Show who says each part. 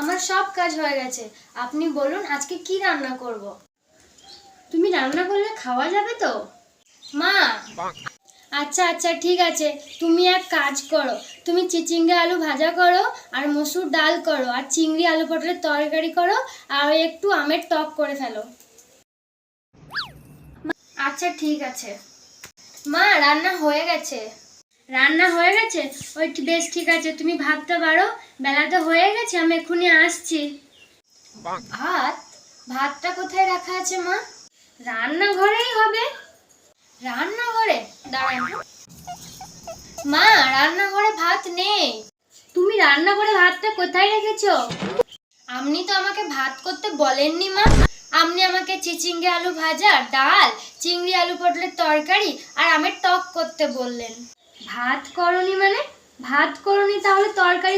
Speaker 1: আমার সব কাজ হয়ে গেছে। আপনি বলুন আজকে কি রান্না করব।
Speaker 2: তুমি রান্না করলে খাওয়া যাবে তো?
Speaker 1: মা, আচ্ছা আচ্ছা ঠিক আছে, তুমি এক কাজ করো, তুমি চিচিঙ্গা আলু ভাজা করো, আর মসুর ডাল করো, আর চিংড়ি আলু পটলের তরকারি করো, আর ওই একটু আমের টক করে ফেলো। আচ্ছা ঠিক আছে। মা, রান্না হয়ে গেছে। রান্না হয়ে গেছে? ওই বেশ ঠিক আছে, তুমি ভাতটা বাড়ো, বেলা তো হয়ে গেছে, আমি এক্ষুনি আসছি। ভাত? ভাতটা কোথায় রাখা আছে মা? রান্নাঘরেই হবে। রান্নাঘরে? দাঁড়ান তো। মা, রান্নাঘরে ভাত নেই। তুমি রান্নাঘরে ভাতটা কোথায় রেখেছো? আপনি তো আমাকে ভাত করতে বলেননি মা। আপনি আমাকে চিচিঙ্গে আলু ভাজা, ডাল, চিংড়ি আলু পটলের তরকারি আর আমের টক করতে বললেন। ভাত করনি মানে? ভাত করনি তাহলে তরকারি